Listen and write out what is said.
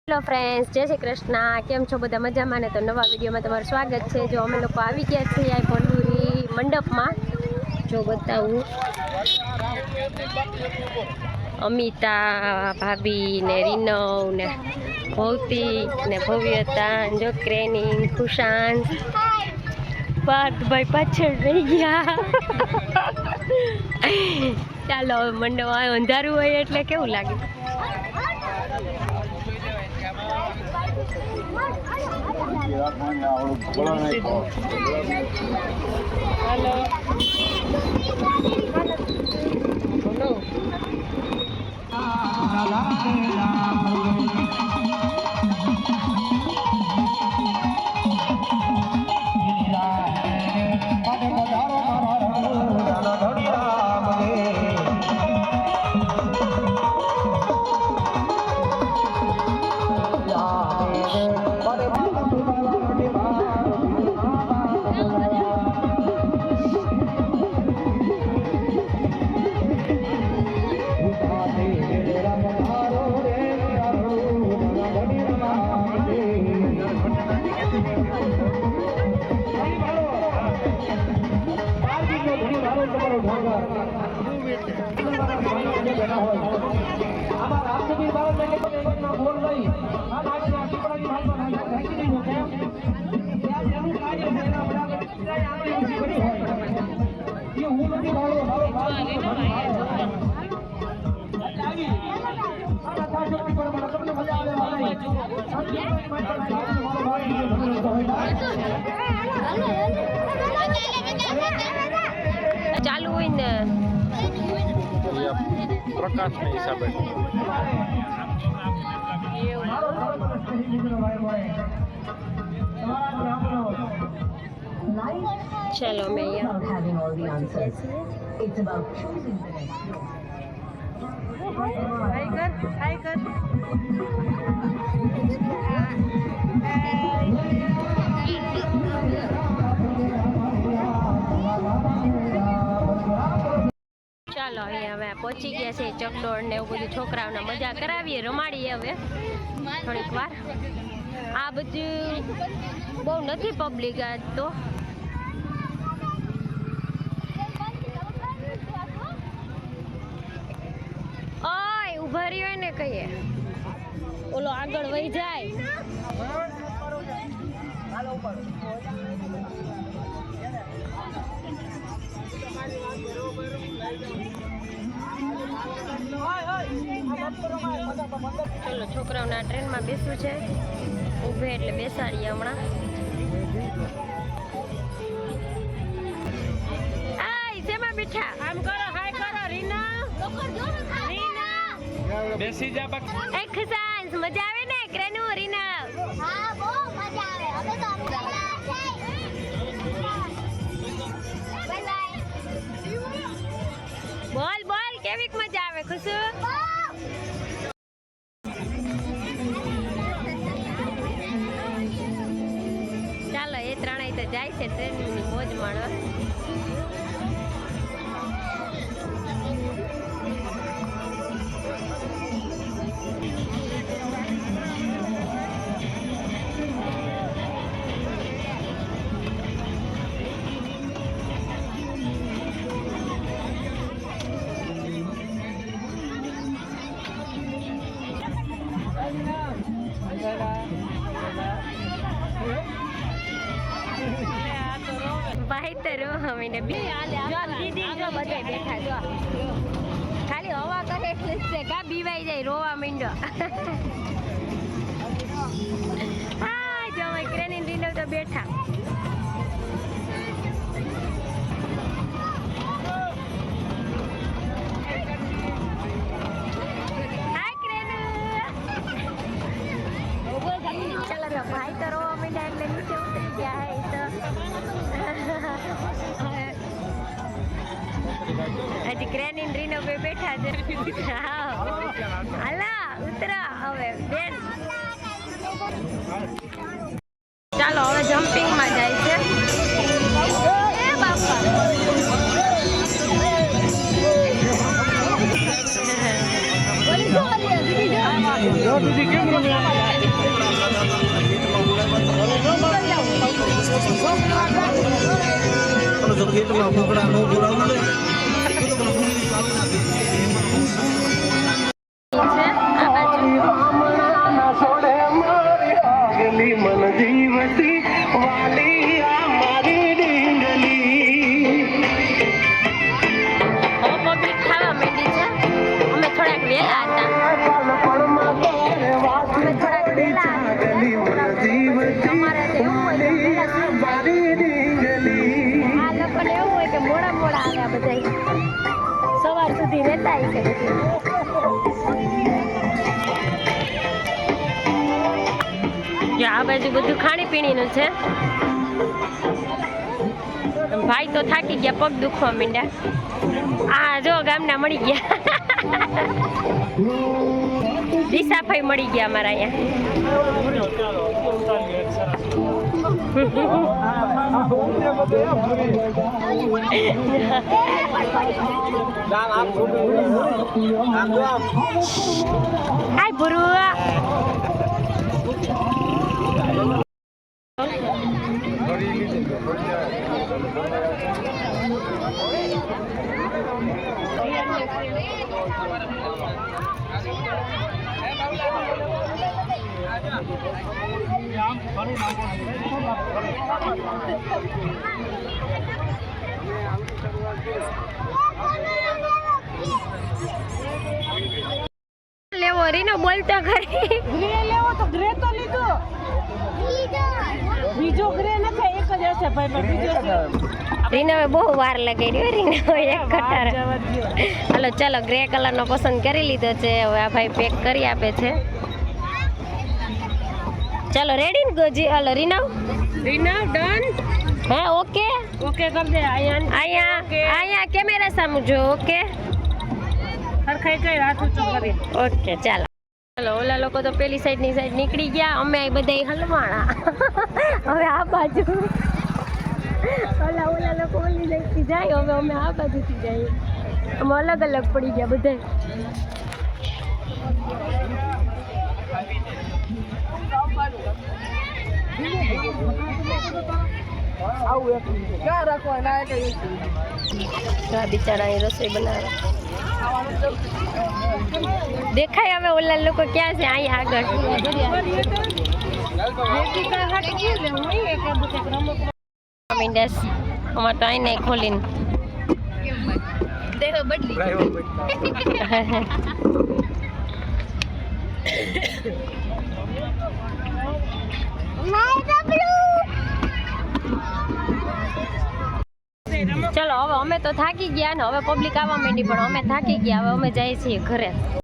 Hello friends, જય શ્રી કૃષ્ણ. કેમ છો બધા? મજામાં ને? તો નવા વિડીયોમાં તમારું સ્વાગત છે. જો અમે લોકો આવી ગયા છીએ આ ભંડુરી મંડપમાં. જો બતાવું, અમિતા ભાભી ને રીનવ ને ભૌતિક ને ભવ્યતા, જો ક્રેનિંગ, ખુશાન, પાર્થભાઈ પાછળ રહી ગયા. ચાલો હવે મંડપ અંધારું હોય એટલે કેવું લાગે. ચાલુ હોય ને પ્રકાશ ના હિસાબે ચાલો અમે ચાલો અહીંયા હવે પહોંચી ગયા છે. ચકડોળ ને એવું બધું છોકરાઓને મજા કરાવીએ, રમાડીએ. હવે થોડીક વાર આ બધું બહુ નથી પબ્લિક આજ તો. ઓય ઉભા રહ્યો ને કહીએ, ઓલો આગળ વહી જાય. ચલો છોકરાઓના ટ્રેનમાં બેસવું છે. ઊભે એટલે બેસાડીએ હમણાં. આય શેમાં બેઠા? આમ કરો, હાય કરો. રીના બેસી જા બક. એ ખુશાન, મજા આવે ને? ક્રેનુ રીના? હા, બહુ મજા આવે. હવે તો બોલ બોલ, કેવીક મજા આવે ખુશુ? ચાલો એ ત્રણેય તો જાય છે ટ્રેનની મોજ માણવા. ભાઈ તો રો હમીને દીદી જો બધે બેઠા જો ખાલી હવા કરે એટલે જ છે. કા બીવાઈ જાય, રોવા માંડ્યો. હા જો ક્રેનિંગ રીનવ તો બેઠા. ચાલો ભાઈ તો રોવા માંડ્યા એટલે નીચે ઉતરી ગયા. હે તો હજી ક્રેનિન રીનો બે બેઠા છે. હાલા ઉતરા હવે બેન. ચાલો હવે જમ્પિંગ માં જાય છે. એ બાપા જો દીદી પબ્લિક ખાવા માંડી છે. અમે થોડાક વહેલા હતા. અમારે તો એવું હોય કે વહેલા સુઈ જાય. આ લોકોને એવું હોય કે મોડા મોડા આવ્યા બધા સવાર સુધી રહેતા છે. આ બાજુ બધું ખાણીપીણીનું છે. ભાઈ તો થાકી ગયા, પગ દુખવા માંડ્યા. આ જો ગામના મળી ગયા. દિશાભાઈ મળી ગયા અમારા અહીંયા. હાય ભુરુઆ. લેવો રીનો બોલતો ખરી. ગ્રે લેવો તો ગ્રે તો લીધો. બીજો ગ્રે નથી, એક જ હશે ભાઈ, પણ બીજો છે. રીનો બહુ વાર લગાડી. રીનો એક કટાર. હાલો ચાલો, ગ્રે કલરનો પસંદ કરી લીધો છે. હવે આ ભાઈ પેક કરી આપે છે. ચાલો રેડી ને ગોજી. હાલો રીનો ડન. હે ઓકે ઓકે કર દે. અહીંયા કેમેરા સામુ જો. ઓકે હરખાઈ કઈ હાથ ઊંચો કરી. ઓકે ચાલો. ચાલો ઓલા લોકો તો પેલી સાઈડની સાઈડ નીકળી ગયા. અમે બધા હલવાણા. હવે આ બાજુ ઓલા લોકો ઓલી સાઈડથી જાય. હવે અમે આ બાજુથી જઈએ. અમે અલગ અલગ પડી ગયા બધા. બિચારા અહીં રસોઈ બનાવે. દેખાય હવે ઓલા લોકો ક્યાં છે? અહીંયા આગળ. અમારે તો અહીં નહીં ખોલીને ચલો હવે અમે તો થાકી ગયા ને. હવે પબ્લિક આવવા માંડી, પણ અમે થાકી ગયા. હવે અમે જઈએ છીએ ઘરે.